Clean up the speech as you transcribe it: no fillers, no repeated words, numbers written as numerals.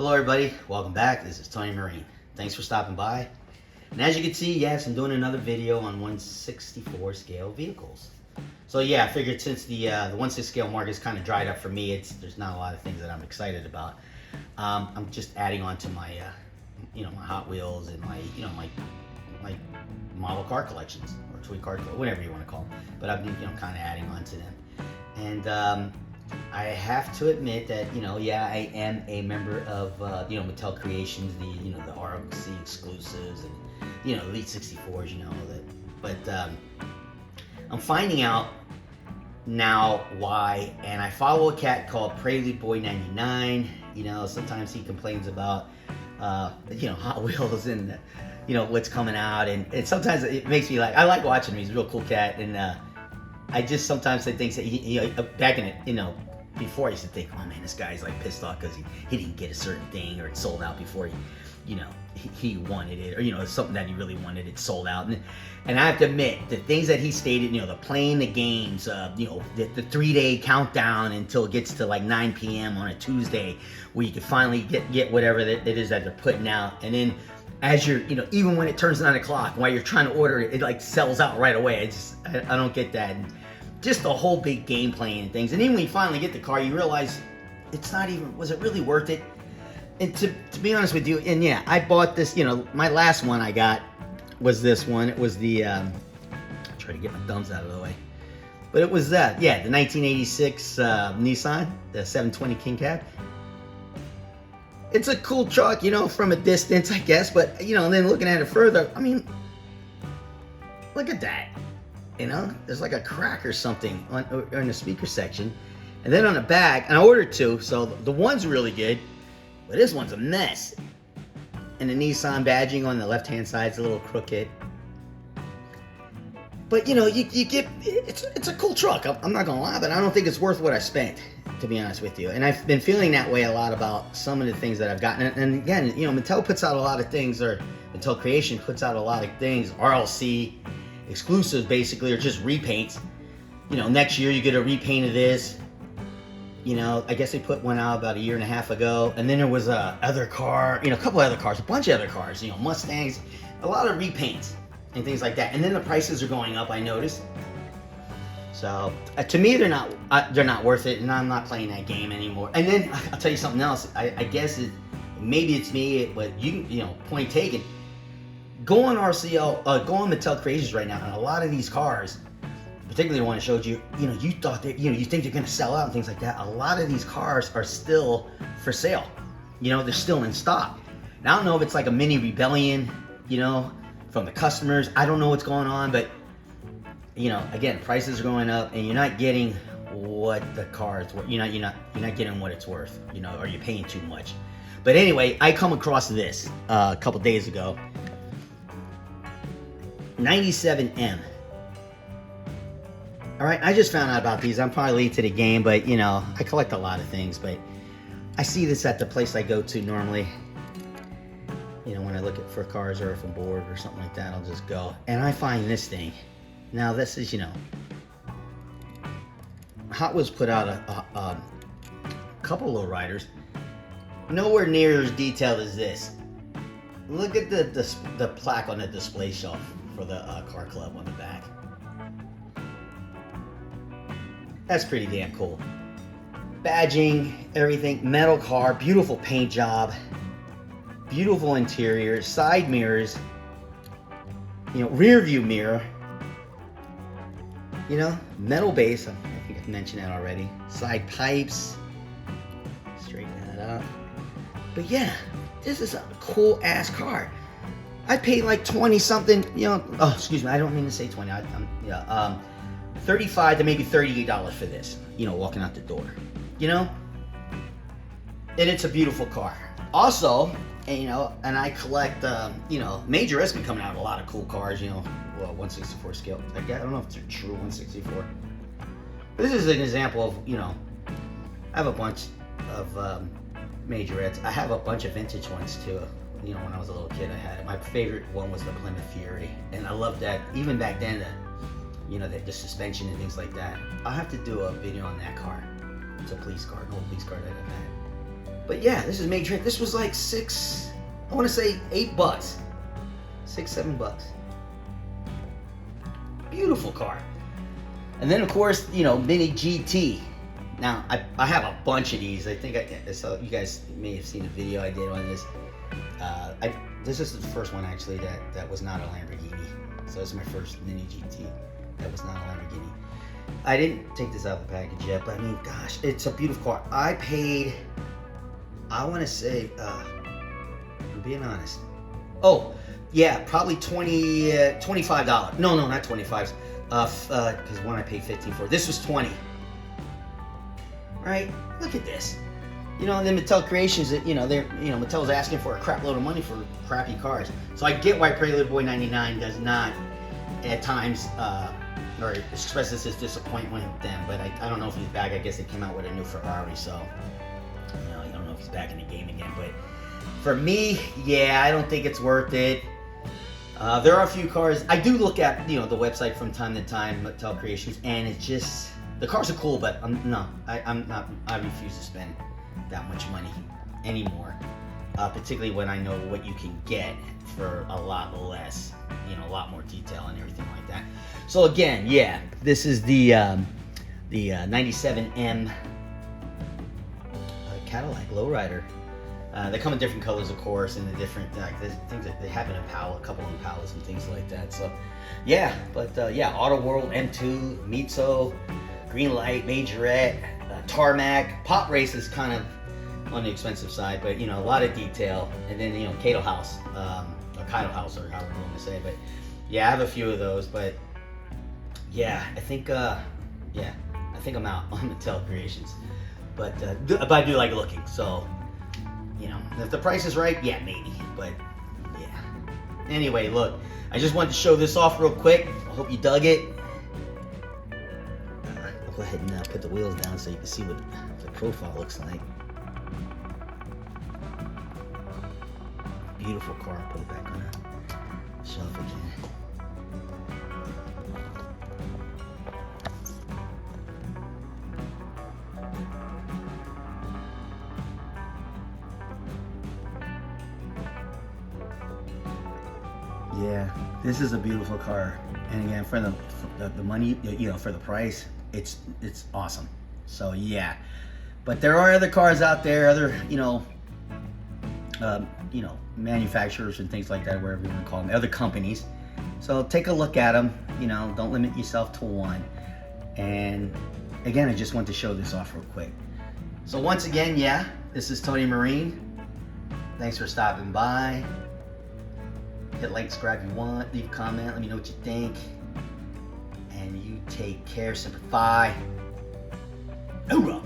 Hello everybody, welcome back. This is Tony Marine. Thanks for stopping by. And as you can see, yes, I'm doing another video on 1/64 scale vehicles. So yeah, I figured since the 1/6 scale market is kind of dried up for me, there's not a lot of things that I'm excited about. I'm just adding on to my my Hot Wheels and my my model car collections, or toy car, whatever you want to call them. But I've been kind of adding on to them. And I have to admit that I am a member of Mattel Creations, the RLC exclusives, and Elite 64s, that. But I'm finding out now why, and I follow a cat called Prelude Boy 99. Sometimes he complains about Hot Wheels and what's coming out, and sometimes it makes me I like watching him. He's a real cool cat, and I just sometimes say things that he back in it, before I used to think, oh man, this guy's pissed off because he didn't get a certain thing, or it sold out before he wanted it, or something that he really wanted, it sold out. And I have to admit, the things that he stated, the playing the games, the 3-day countdown until it gets to 9 p.m. on a Tuesday, where you can finally get whatever it is that they're putting out, and then as you're, even when it turns 9 o'clock, while you're trying to order it, it sells out right away. I don't get that. And just the whole big game playing and things. And then when you finally get the car, you realize it's not even, was it really worth it? And to be honest with you, and yeah, I bought this, my last one I got was this one. It was the, try to get my thumbs out of the way. But it was the 1986 Nissan, the 720 King Cab. It's a cool truck, from a distance, I guess, but, and then looking at it further, I mean, look at that. There's a crack or something on the speaker section. And then on the back, and I ordered two, so the one's really good, but this one's a mess. And the Nissan badging on the left-hand side is a little crooked. But, you get, it's a cool truck, I'm not gonna lie, but I don't think it's worth what I spent, to be honest with you. And I've been feeling that way a lot about some of the things that I've gotten. And again, Mattel puts out a lot of things, or Mattel Creation puts out a lot of things, RLC exclusives basically, or just repaints. Next year you get a repaint of this. I guess they put one out about 1.5 years ago. And then there was a other car, a couple other cars, a bunch of other cars, Mustangs, a lot of repaints and things like that. And then the prices are going up, I noticed. So to me, they're not worth it, and I'm not playing that game anymore. And then I'll tell you something else. I guess maybe it's me, but point taken. Go on RCL, go on Mattel Creations right now, and a lot of these cars, particularly the one I showed you, you thought that, you think they're going to sell out and things like that. A lot of these cars are still for sale. They're still in stock. Now, I don't know if it's a mini rebellion, from the customers. I don't know what's going on, but again, prices are going up, and you're not getting what the car is worth. You're not getting what it's worth. Or you're paying too much. But anyway, I come across this a couple days ago. 97M. All right, I just found out about these. I'm probably late to the game, but I collect a lot of things. But I see this at the place I go to normally. When I look for cars, or if I'm bored or something like that, I'll just go. And I find this thing. Now this is, Hot Wheels put out a couple Lowriders. Nowhere near as detailed as this. Look at the plaque on the display shelf for the car club on the back. That's pretty damn cool. Badging, everything, metal car, beautiful paint job, beautiful interior, side mirrors, rear view mirror, metal base, I think I've mentioned that already, side pipes, straighten that up. But yeah, this is a cool ass car. I paid 20 something, oh, excuse me, I don't mean to say 20, 35 to maybe $38 for this, walking out the door, and it's a beautiful car. Also, and I collect, Major has been coming out with a lot of cool cars, 1/64 scale. I don't know if it's a true 1/64. But this is an example of, I have a bunch of Majorettes. I have a bunch of vintage ones too. When I was a little kid, I had it. My favorite one was the Plymouth Fury, and I loved that. Even back then, the suspension and things like that. I'll have to do a video on that car. It's a police car, an old police car that I've had. But yeah, this is major. This was like I want to say $8, $6, $7. Beautiful car. And then of course, you know, Mini GT. Now I have a bunch of these. I think so you guys may have seen a video I did on this. This is the first one actually that was not a Lamborghini. So this is my first Mini GT that was not a Lamborghini. I didn't take this out of the package yet, but I mean, gosh, it's a beautiful car. I paid, I want to say, I'm being honest. Oh, yeah, probably $25. No, not 25. Because one I paid 15 for. This was 20. Right? Look at this. You know, and then Mattel Creations, Mattel's asking for a crap load of money for crappy cars. So I get why Pretty Little Boy 99 does not, at times, or expresses his disappointment with them. But I don't know if he's back. I guess they came out with a new Ferrari, so you don't know if he's back in the game again. But for me, yeah, I don't think it's worth it. There are a few cars. I do look at the website from time to time, Mattel Creations, and it's just the cars are cool, but I refuse to spend that much money anymore. Particularly when I know what you can get for a lot less, a lot more detail and everything like that. So again, yeah, this is the 97M Cadillac Lowrider. They come in different colors, of course, and the different things that they have in a couple of Impalas and things like that. So, yeah, but yeah, Auto World, M2, Mitso, Green Light, Majorette, Tarmac, Pop Race is kind of on the expensive side, but a lot of detail. And then Cato House, or Kaido House, or however you want to say it. But yeah, I have a few of those. But yeah, I think I'm out on Mattel Creations. But I do like looking, so. If the price is right, yeah, maybe, but yeah. Anyway, look, I just wanted to show this off real quick. I hope you dug it. I'll go ahead and put the wheels down so you can see what the profile looks like. Beautiful car. Put it back on the shelf again. Yeah, this is a beautiful car, and again, for the money, for the price, it's awesome. So yeah, but there are other cars out there, other manufacturers and things like that, wherever you want to call them, other companies. So take a look at them. Don't limit yourself to one. And again, I just want to show this off real quick. So once again, yeah, this is Tony Marine. Thanks for stopping by. Hit like, subscribe if you want, leave a comment, let me know what you think. And you take care, Semper Fi. Hoorah!